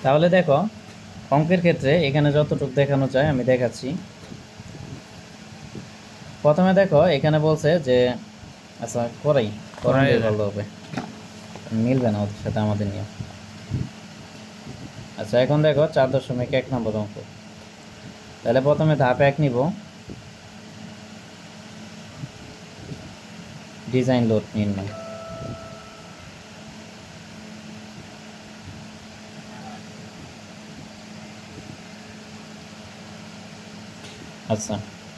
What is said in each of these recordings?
তাহলে দেখো অঙ্কের ক্ষেত্রে এখানে যতটুকু দেখানো যায় আমি দেখাচ্ছি। প্রথমে দেখো এখানে বলছে যে আচ্ছা করাই ভালো হবে, মিলবে না ওদের সাথে আমাদের নিয়ে। আচ্ছা এখন দেখো 4.1 নম্বর অঙ্ক। তাহলে প্রথমে ধাপ 1 নিব, ডিজাইন লোড নির্ণয়। আচ্ছা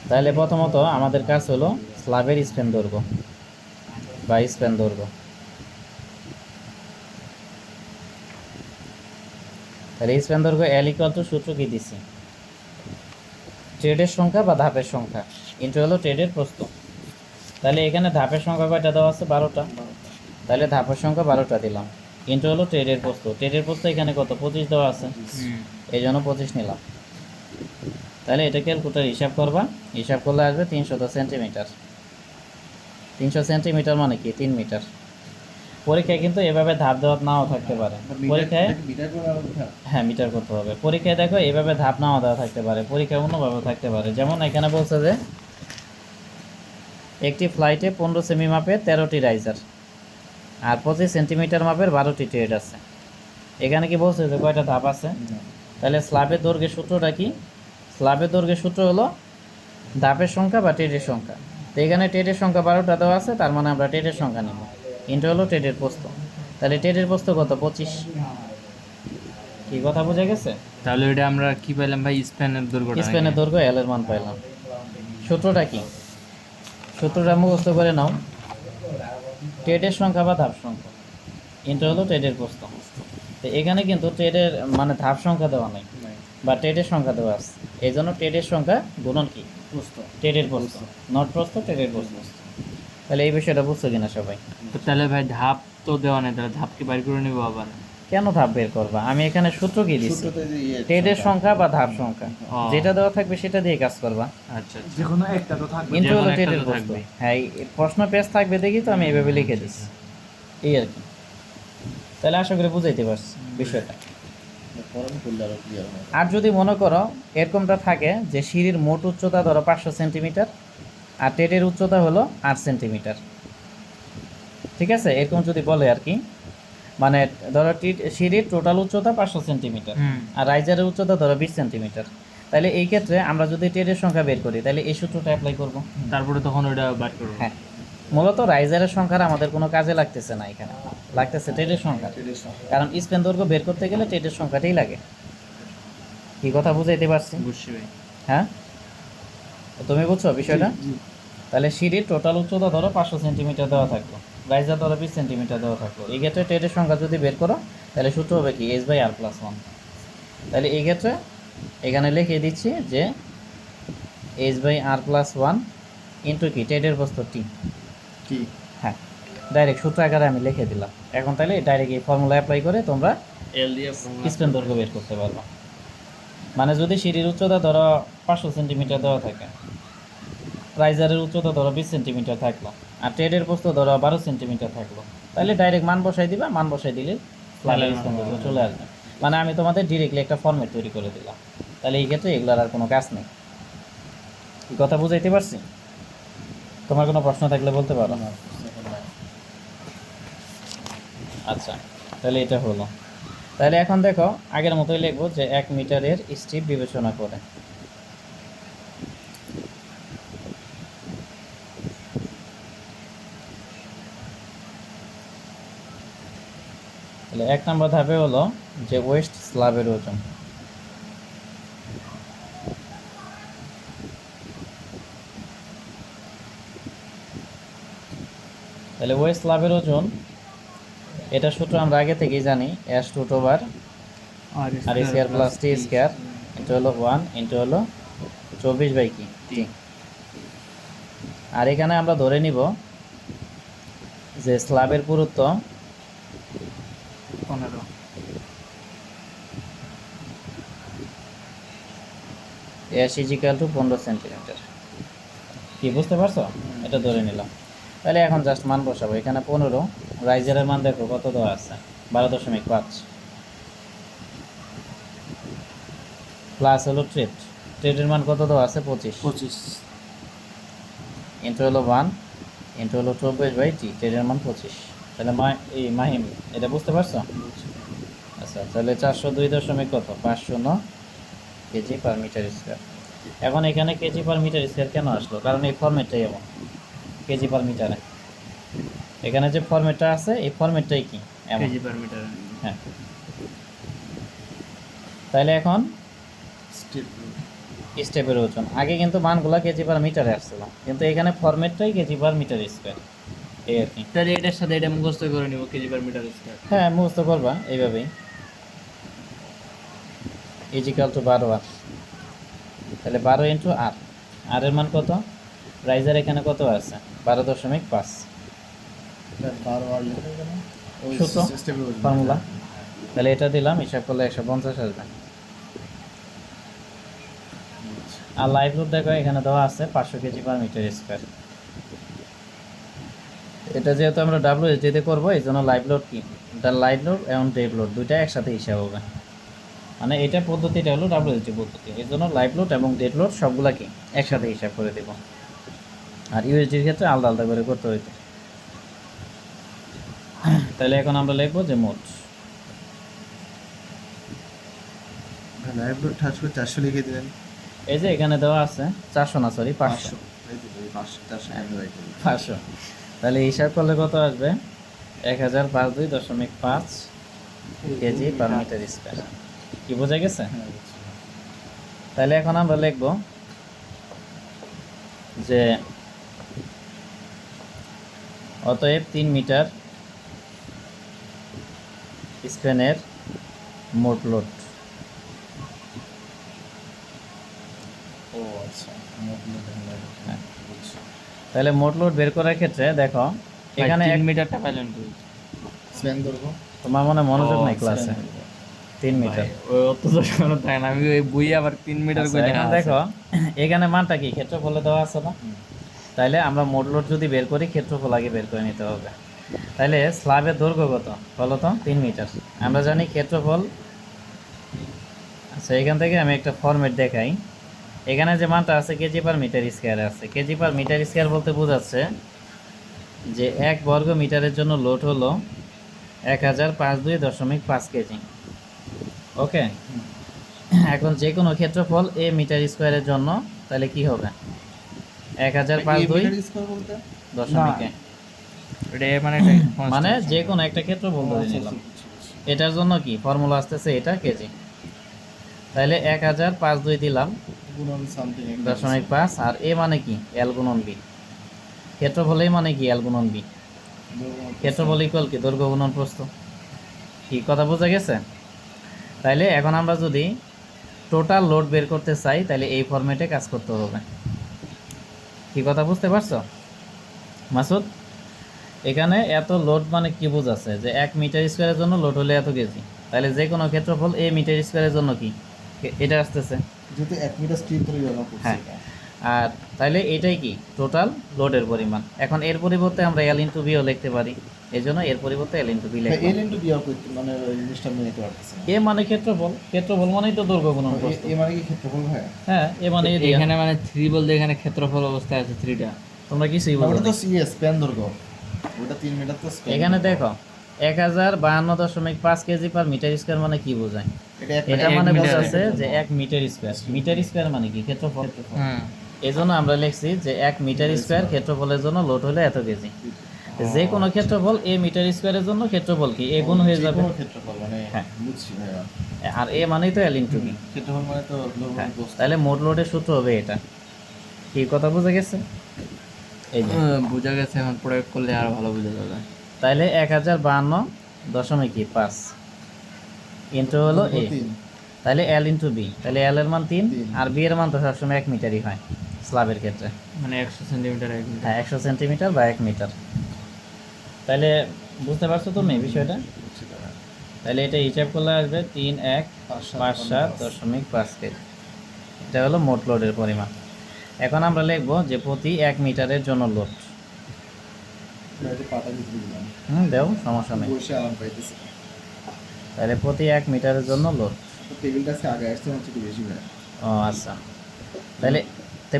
তাহলে প্রথমত আমাদের কাজ হলো স্ল্যাবের স্প্যান দৈর্ঘ্য বা স্প্যান দৈর্ঘ্য। তাহলে স্প্যান দৈর্ঘ্য L = সূত্র কি দিছি, ট্রেডের সংখ্যা বা ধাপের সংখ্যা ইন্টু হলো ট্রেডের প্রস্থ। তাহলে এখানে ধাপের সংখ্যা কয়টা দেওয়া আছে, 12টা। তাহলে ধাপের সংখ্যা 12টা দিলাম, ইন্টু হলো ট্রেডের প্রস্থ। ট্রেডের প্রস্থ এখানে কত, 25 দেওয়া আছে, এই জন্য 25 নিলাম। তাহলে এটা ক্যালকুলেটর হিসাব করবা, হিসাব করলে আসবে 300 সেন্টিমিটার। 300 সেন্টিমিটার মানে কি 3 মিটার। পরীক্ষায় কিন্তু এভাবে ধাপ দেওয়া নাও থাকতে পারে, পরীক্ষায় হ্যাঁ মিটার করতে হবে। পরীক্ষায় দেখো এভাবে ধাপ নাও দেওয়া থাকতে পারে, পরীক্ষায় অন্যভাবে থাকতে পারে। যেমন এখানে বলছে যে একটি ফ্লাইটে 15 সেমি মাপের 13টি রাইজার আর 25 সেন্টিমিটার মাপের 12টি ট্রেড আছে। এখানে কি বলছে যে কয়টা ধাপ আছে। তাহলে স্ল্যাবের দৈর্ঘ্যের সূত্রটা কি, স্ল্যাবের দৈর্ঘ্যের সূত্র হলো ধাপের সংখ্যা বা ট্রেডের সংখ্যা। তো এখানে ট্রেডের সংখ্যা 12টা দেওয়া আছে, তার মানে আমরা ট্রেডের সংখ্যা নেব, ইন্টু হলো ট্রেডের প্রস্থ। তাহলে ট্রেডের প্রস্থ কত, 25। কি কথা বোঝা গেছে? তাহলে এটা আমরা কি পাইলাম ভাই, স্প্যানের দৈর্ঘ্যটা? স্প্যানের দৈর্ঘ্য L এর মান পাইলাম। সূত্রটা কি, সূত্রটা মুখস্থ করে নাও, ট্রেডের সংখ্যা বা ধাপ সংখ্যা ইন্টু হলো ট্রেডের প্রস্থ। তো এখানে কিন্তু ট্রেডের মানে ধাপ সংখ্যা দেওয়া নাই বা ট্রেডের সংখ্যা দেওয়া আছে, এই জন্য ট্রেডের সংখ্যা গুণন কি ট্রেডের প্রস্থ, নট প্রস্থ, ট্রেডের প্রস্থ। তাহলে এই বিষয়টা বুঝছো কিনা সবাই? তো তাহলে ভাই ধাপ তো দেওয়া নেই, তাহলে ধাপ কি বাইর করে নিবো আবার? কেন ধাপ বের করবা, আমি এখানে সূত্র কি দিচ্ছি, ট্রেডের সংখ্যা বা ধাপ সংখ্যা, যেটা দেওয়া থাকবে সেটা দিয়ে কাজ করবা। আচ্ছা যে কোনো একটা তো থাকবে। ইন্টু হলো একটা ট্রেডের তো প্রস্থ। থাকবে। হ্যাঁ এই প্রশ্ন পেজ থাকবে দেখি, তো আমি এইভাবে লিখে দিচ্ছি, এই আর কি। তাহলে আশা করি বুঝাইতে পারছি বিষয়টা। আর যদি মনে করো এরকমটা থাকে যে সিঁড়ির মোট উচ্চতা ধরো 500 সেন্টিমিটার আর ট্রেডের উচ্চতা হলো 8 সেন্টিমিটার, ঠিক আছে, এরকম যদি বলে আর কি, মানে ধরো সিঁড়ির টোটাল উচ্চতা 500 সেন্টিমিটার আর রাইজারের উচ্চতা ধরো 20 সেন্টিমিটার, তাহলে এই ক্ষেত্রে আমরা যদি ট্রেডের সংখ্যা বের করি তাহলে এই সূত্রটা অ্যাপ্লাই করব। তারপরে তখন ওইটা বার করবো। হ্যাঁ মূলত রাইজারের সংখ্যার আমাদের কোনো কাজে লাগতেছে না, এখানে লাগতেছে ট্রেডের সংখ্যা, কারণ স্প্যান দৈর্ঘ্য বের করতে গেলে ট্রেডের সংখ্যাটাই লাগে। কি কথা বুঝাইতে পারছি? বুঝছি ভাই। হ্যাঁ তো তুমি বুঝছো বিষয়টা? তাহলে সিঁড়ির টোটাল উচ্চতা ধরো 500 সেন্টিমিটার দেওয়া থাকলো, রাইজার ধরো 20 সেন্টিমিটার দেওয়া থাকলো, এই ক্ষেত্রে ট্রেডের সংখ্যা যদি বের করো তাহলে সূত্র হবে কি H/R+1। তাহলে এই ক্ষেত্রে এখানে লিখে দিচ্ছি যে H/R+1 ইন্টু কি ট্রেডের প্রস্থ T। হ্যাঁ ডাইরেক্ট সূত্র আকারে আমি লিখে দিলাম। এখন তাহলে ডাইরেক্ট এই ফর্মুলা অ্যাপ্লাই করে তোমরা এল দিয়ে স্প্যান দৈর্ঘ্য বের করতে পারবা। মানে যদি সিঁড়ির উচ্চতা ধরো 500 সেন্টিমিটার দেওয়া থাকে, রাইজারের উচ্চতা ধরো 20 সেন্টিমিটার থাকলো আর ট্রেডের প্রস্থ ধরো 12 সেন্টিমিটার থাকলো, তাহলে ডাইরেক্ট মান বসাই দিবা, মান বসাই দিলে স্ল্যাবের স্প্যান দৈর্ঘ্য চলে আসবে। মানে আমি তোমাদের ডিরেক্টলি একটা ফর্মেট তৈরি করে দিলাম, তাহলে এই ক্ষেত্রে এগুলোর আর কোনো কাজ নেই। এই কথা বুঝাইতে পারছি? তোমার কোনো প্রশ্ন থাকলে বলতে পারো। আচ্ছা তাহলে এটা হলো। তাহলে এখন দেখো আগের মতোই লিখবো যে 1 মিটারের স্ট্রিপ বিবেচনা করে। তাহলে 1 নম্বর ধাপে হলো যে ওয়েস্ট স্ল্যাবের ওজন। তাহলে ওয়েস্ট স্ল্যাবের ওজন, এটা সূত্র আমরা আগে থেকেই জানি, S√/R² + T² ইন্টু হলো 1 ইন্টু হলো 24/কি T। আর এখানে আমরা ধরে নিব যে স্ল্যাবের পুরুত্ব 15। S = 15 centimetre. কি বুঝতে পারছো? এটা ধরে নিলাম। তাহলে এখন জাস্ট মান বসাবো, এখানে 15, রাইজারের মান দেখো কত দেওয়া আছে, 12.5। প্লাস হলো ট্রেড, ট্রেডের মান কত দেওয়া আছে 25, 25। ইন্টু হলো 1 ইন্টু হলো 24/t, ট্রেডের মান 25। তাহলে মাহিম এটা বুঝতে পারছো? আচ্ছা, তাহলে 402 দশমিক কত 509 কেজি পার মিটার স্কোয়ার। এখন এখানে কেজি পার মিটার স্কোয়ার কেন আসলো? কারণ এই ফরম্যাটটাই এমন, কেজি পার মিটারে। এখানে যে ফরম্যাটটা আছে এই ফরম্যাটটাই কি এমন। KG per metre. হ্যাঁ, তাহলে এখন স্টেপের ওজন আগে কিন্তু মানগুলা কেজি পার মিটারে আসছিল, কিন্তু এখানে ফরম্যাটটাই কেজি পার মিটার স্কোয়ার, এই আর কি। তাহলে এটার সাথে এটা মুখস্থ করে নিব, কেজি পার মিটার স্কয়ার। হ্যাঁ, মুখস্থ করবা এইভাবেই, ইজিক্যাল টু 12 আর। তাহলে 12 ইন্টু আর, আর এর মান কত? রাইজার এখানে কত আছে 12.5, সূত্র ফর্মুলা। তাহলে এটা দিলাম, হিসাব করলে 150 আসবে। আর লাইভ লোড দেখো এখানে দেওয়া আছে 500 কেজি পার মিটার স্কোয়ার। এটা যেহেতু আমরা WHD করবো এই জন্য লাইভ লোড কি, এটা লাইভ লোড এবং ডেড লোড দুইটা একসাথে হিসাব হবে। মানে এটা পদ্ধতিটা হলো WHD পদ্ধতি, এই জন্য লাইভ লোড এবং ডেড লোড সবগুলা কি একসাথে হিসাব করে দেব। আর ইউএসডির ক্ষেত্রে আলাদা আলাদা করে করতে হইতো। তাহলে এখন আমরা লিখবো যে মোট, লাইভ লোড টাচ করে 400 লিখে দিলেন। এই যে এখানে দেওয়া আছে 400 না সরি 500, এই যে 400 আমি রাইট করলাম। 500। তাহলে হিসাব করলে কত আসবে 1052.5 কেজি পার মিটার স্কোয়ার। কি বোঝা গেছে? তাহলে এখন আমরা লিখব যে অতএব 3 মিটার স্প্যানের মোট লোড। ও আচ্ছা, মোট লোড হ্যাঁ। তাহলে মোট লোড বের করার ক্ষেত্রে দেখো এখানে 3 মিটারটা পাইলেন তুই? স্প্যান দৈর্ঘ্য তোমার মনে মনোযোগ নাই ও, ক্লাসে। 3 মিটার। ওই অত তো শোনো তাই না, আমি ওই বই আবার 3 মিটার আচ্ছা, করে এখন দেখো এখানে মানটা কি ক্ষেত্রফলে দেওয়া আছে না? তাইলে আমরা মোট লোড যদি বের করি ক্ষেত্রফল আগে বের করে নিতে হবে। তাইলে স্ল্যাবের দৈর্ঘ্য কত বলো তো? 3 মিটার। আমরা জানি ক্ষেত্রফল। আচ্ছা, এখান থেকে আমি একটা ফরম্যাট দেখাই। এখানে যে মানটা আছে কেজি পার মিটার স্কোয়ার আছে, কেজি পার মিটার স্কোয়ার বলতে বোঝাচ্ছে যে 1 বর্গ মিটারের জন্য লোড হলো 1052.5 কেজি। ওকে, এখন যে কোনো ক্ষেত্রফল এ মিটার স্কোয়ারের জন্য তাহলে কি হবে 1052 স্কয়ার বলতে দশমিকে, এটা মানে মানে যে কোনো একটা ক্ষেত্রফল ধরে নিলাম। এটার জন্য কি ফর্মুলা আসতেছে এটা কেজি। তাহলে 1052 দিলাম গুণন সামথিং 0.5, আর এ মানে কি এল গুণন বি। ক্ষেত্রফল এ মানে কি এল গুণন বি। ক্ষেত্রফল ইকুয়াল কি দৈর্ঘ্য গুণন প্রস্থ। কি কথা বোঝা গেছে? তাইলে এখন আমরা যদি টোটাল লোড বের করতে চাই তাহলে এই ফরম্যাটে কাজ করতে হবে। কি কথা বুঝতে পারছো মাসুদ? এখানে এত লোড মানে কি বোঝাচ্ছে যে 1 মিটার স্কোয়ারের জন্য লোড হলে এত কেজি। তাহলে যে কোনো ক্ষেত্রফল এ মিটার স্কোয়ারের জন্য কি এটা আসতেছে। যেহেতু 1 মিটার স্ট্রিপ ধরে ব্যবহার করছি হ্যাঁ, আর তাহলে এটাই কি টোটাল লোডের পরিমাণ। এখন এর পরিবর্তে আমরা এল ইন্টু বিও লিখতে পারি, এই জন্য এর পরিবর্তে এল ইন্টু বি লিখবো। এল ইনটু বিয়ার করতে মানে ওই জিনিসটা আমি নিতে পারতেছি না। এ মানে ক্ষেত্রফল, ক্ষেত্রফল মানেই তো দৈর্ঘ্য গুণন প্রস্থ। এ মানে কি ক্ষেত্রফল হয়? হ্যাঁ, এ মানে এরিয়া। এখানে মানে 3 বলতে এখানে ক্ষেত্রফল অবস্থায় আছে 3টা। তোমরা কিছুই ওটা বলো তো না। সিএস স্প্যান দৈর্ঘ্য, ওটা 3 মিটার তো স্প্যান। এখানে দেখো 1052.5 কেজি পার মিটার স্কোয়ার মানে কি বোঝায়? এটা এটা এক মানে মিটার। বোঝাচ্ছে যে 1 মিটার স্কোয়ার। মিটার স্কোয়ার মানে কি ক্ষেত্রফল। হুম। এই জন্য আমরা লিখছি যে 1 মিটার স্কোয়ার ক্ষেত্রফলের জন্য লোড হলে এত কেজি। যে কোনো ক্ষেত্রফল এ মিটার স্কোয়ারের জন্য ক্ষেত্রফল কি এ গুণ হয়ে যাবে। কোনো ক্ষেত্রফল মানে হ্যাঁ। বুঝছি ভাইয়া। আর এ মানেই তো এল ইন্টু বি। ক্ষেত্রফল মানে তো হ্যাঁ, প্রস্থ। তাহলে মোট লোডের সূত্র হবে এটা। কি কথা বোঝা গেছে? এই যে বোঝা গেছে, এখন প্রয়োগ করলে আরো ভালো বোঝা যাবে। তাহলে 1052.5 ইন্টু হলো এ, তিন। তাহলে এল ইন্টু বি, তাহলে এল এর মান 3 তিন। আর বি এর মান তো সবসময় 1 মিটারই হয় স্ল্যাবের ক্ষেত্রে। মানে 100 সেন্টিমিটার 1 মিটার। হ্যাঁ, 100 সেন্টিমিটার বা 1 মিটার। তাহলে বুঝতে পারছো তুমি এই বিষয়টা? বুঝছি ভাইয়া। তাহলে এটা হিসাব করলে আসবে 3157.5 কেজি। এটা হলো মোট লোডের পরিমাণ। এখন আমরা লিখব যে প্রতি 1 মিটারের জন্য লোড। এটা পাতা ভিতরে দিলাম। দেও সমস্যা নেই। বসে আরাম পাইতেছি। তাহলে প্রতি 1 মিটারের জন্য লোড টেবিলটা আছে আগে আসছে হচ্ছে একটু বেশি ভাই। ও আচ্ছা, তাহলে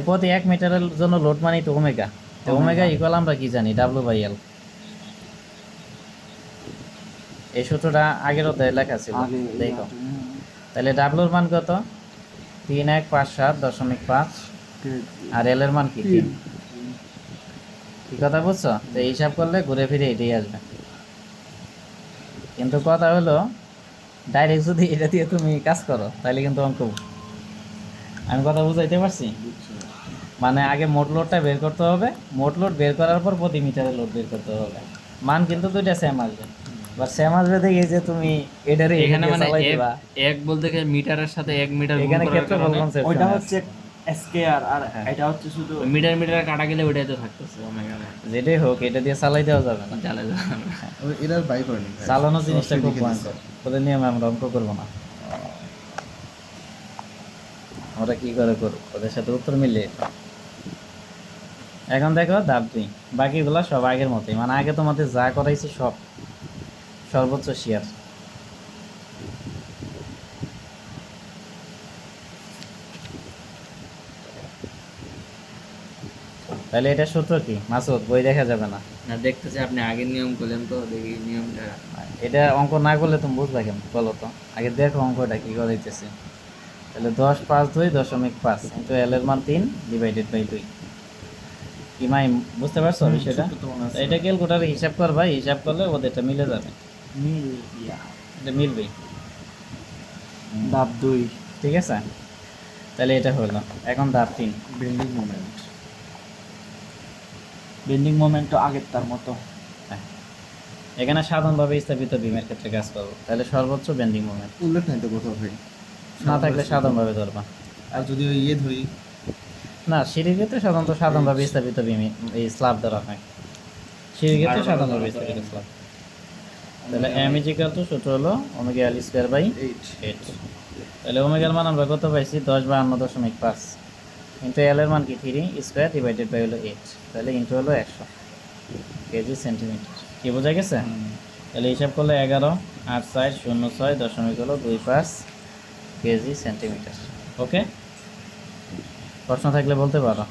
প্রতি 1 মিটারের জন্য লোড মানে তো ওমেগা। তো ওমেগা ইকুয়াল আমরা কি জানি, W/L। এই সূত্রটা আগের অধ্যায়ে লেখা ছিল, দেখো। তাহলে ডাব্লুর মান কত? 3157.5, আর এল এর মান কি 3। কি কথা বুঝছো? তো এই হিসাব করলে ঘুরে ফিরে এটাই আসবে। কিন্তু কথা হলো ডাইরেক্ট যদি এটা দিয়ে তুমি কাজ করো তাহলে কিন্তু অঙ্ক, আমি কথা বুঝাইতে পারছি? মানে আগে মোট লোডটা বের করতে হবে, মোট লোড বের করার পর প্রতি মিটারে লোড বের করতে হবে। মান কিন্তু দুইটা সেম আসবে, বা সেম আসবে দেখে যে তুমি এটারে এখানে মানে চালাই এক দিবা। এক বলতে গেলে মিটারের সাথে 1 মিটার গুণ এখানে করার ক্ষেত্রফল কারণে কনসেপ্ট ওইটা হচ্ছে স্কেয়ার আর হ্যাঁ। এটা হচ্ছে শুধু মিটার মিটার কাটা গেলে ওইটাই তো থাকতেছে ওমেগা। যেটাই হোক এটা দিয়ে চালাই দেওয়া যাবে না। চালে যাবে। এরা বাই করেনি ভাই। চালানো জিনিসটা খুব লিখে দিছে। ভয়ঙ্কর, ওদের নিয়মে আমরা অঙ্ক করবো না। আমরা কি করে করবো, ওদের সাথে উত্তর মিলিয়ে। এখন দেখো ধাপ 2, বাকিগুলো সব আগের মতোই, মানে আগে তোমাদের যা করাইছি সব সর্বোচ্চ শেয়ার। তাহলে এটা সূত্র কি মাসুদ? বই দেখা যাবে না। না দেখতেছি আপনি আগের নিয়ম করলেন তো, দেখি নিয়মটা। এটা অঙ্ক না করলে তুমি বুঝবে কেমন বলো তো? আগে দেখো অঙ্কটা কি করাইতেছে। তাহলে 10.5.2.5 ইন্টু এল এর মান 3 ডিভাইডেড বাই 2। কি মাই বুঝতে পারছো বিষয়টা? সূত্র তো মনে আছে। এটা ক্যালকুলেটরে হিসাব করবা, হিসাব করলে ওদেরটা মিলে যাবে, মিল ইয়া এটা মিলবেই। ধাপ 2 ঠিক আছে, তাহলে এটা হলো। এখন ধাপ 3, বেন্ডিং মোমেন্ট। বেন্ডিং মোমেন্ট তো আগের তার মতো। এখানে সাধারণভাবে স্থাপিত বিমের ক্ষেত্রে কাজ করবো। তাহলে সর্বোচ্চ বেন্ডিং মোমেন্ট উল্লেখ নাই তো কোথাও ভাই। না থাকলে সাধারণভাবে ধরবা। আর যদি ওই ইয়ে ধরি না, সিঁড়ির ক্ষেত্রে সাধারণভাবে স্থাপিত বিমে এই স্ল্যাব ধরা হয়। সিঁড়ির ক্ষেত্রে সাধারণভাবে স্থাপিত স্ল্যাব। তাহলে এম ইজ ইকুয়াল টু সূত্র হলো ওমেগা এল স্কোয়ার বাই 8। তাহলে ওমেগার মান আমরা কত পাইছি? 10/52.5 ইন্টু এল এর মান কি 3 স্কোয়ার ডিভাইডেড বাই হলো 8, তাহলে ইন্টু হলো 100 কেজি সেন্টিমিটার। কি বোঝা গেছে? তাহলে হিসাব করলে 11.8406.25 কেজি সেন্টিমিটার। ওকে, প্রশ্ন থাকলে বলতে পারো।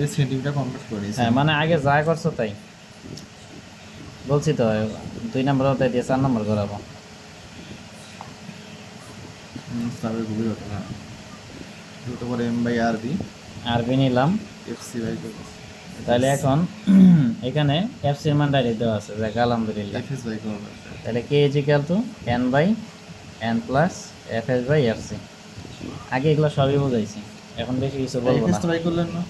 এই সেন্টিমিটার কনভার্ট করে হ্যাঁ, মানে আগে যা করছো তাই বলছি তো, 2 নম্বর ওটাই দিয়ে 4 নম্বর করাবো। স্টারের গভীর হতো না root over M by R B R B নিলাম। এফসি বাই তাহলে এখন এখানে এফ সির মান ডাইরেক্ট দেওয়া আছে, দেখ আলহামদুলিল্লাহ। এফএস বাই করবে তাহলে K is equal to N by N plus F S by F C. আগে এগুলো সবই বুঝাইছি, এখন বেশি কিছু বলবো এফএস না। তো বাই করলেন না?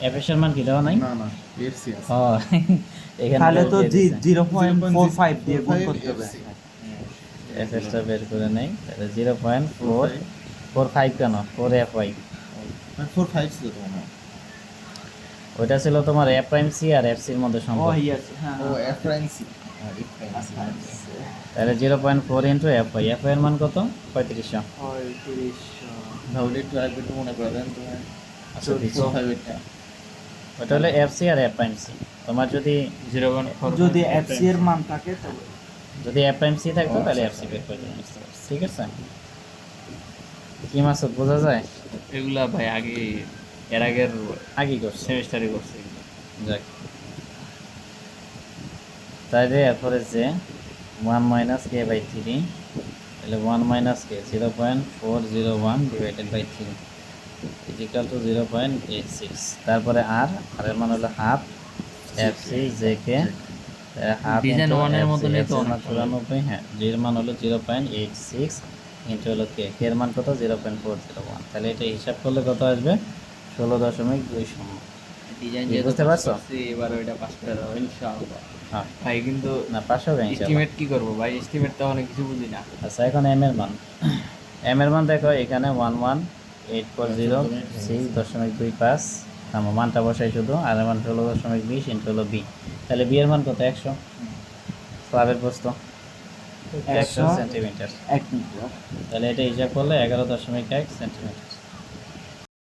এফ এস এর মান কি দেওয়া নাই? না না এফসি আছে ও এখানে তাহলে তো দিয়ে দিছে। 0.45 দিয়ে গুণ করতে হবে। এফ এসটা বের করে নেই, তাহলে 0.445 কেন 4 এফ ওয়াই? 45 ছিল তো মনে হয়। ওইটা ছিল তোমার এফ প্রাইম সি আর এফ সির মধ্যে ও সম্পর্ক। ইয়েস হ্যাঁ ও F prime C F prime C তাহলে 0.4 into F Y, F Y এর মান কত? 3500। 35 তাহলে একটু আরেকবার একটু মনে করে দেন তো আচ্ছা দিচ্ছি। 45 টা ওটা হলো এফ সি আর এফ প্রাইম সি। তোমার যদি 0.4 যদি এফসি এর মান থাকে তবে যদি এফ প্রাইম সি থাকতো তাহলে এফ সি বের করে দিলাম। ঠিক আছে, কি মাসুদ বোঝা যায়? এগুলা ভাই আগে এর আগের আগেই করছে, সেমিস্টারে করছে। যাক। তাহলে এরপরে যে 1 মাইনাস কে বাই 3, তাহলে 1 minus K 0.401 divided by 3 is equal to 0.86। তারপরে আর এর মান হলো half F C J K half Design one এর মতনই তো অনেক 94। হ্যাঁ, জি এর মান হলো 0.86 ইন্টু হলো কে, কে এর মান কত? 0.401। তাহলে এটা হিসাব করলে কত আসবে? 16.2 ডিজাইন কি বুঝতে পারছো? এবার ওইটা পাস করে দাও ইনশাআল্লাহ। হ্যাঁ, ভাই কিন্তু না 500 হবে ইনশাআল্লাহ। এস্টিমেট কি করব ভাই? এস্টিমেট তো অনেক কিছু বুঝি না। আচ্ছা, এখন এম এর মান, এম এর মান দেখো এখানে 11840.6.25 আমার মানটা বসাই শুধু, আর এর মান 16.20 ইন্টু হলো বি। তাহলে বি এর মান কত? 100। স্ল্যাবের প্রস্থ 100 সেন্টিমিটার। 1 মিটার। তাহলে এটা হিসাব করলে 11.1 সেন্টিমিটার।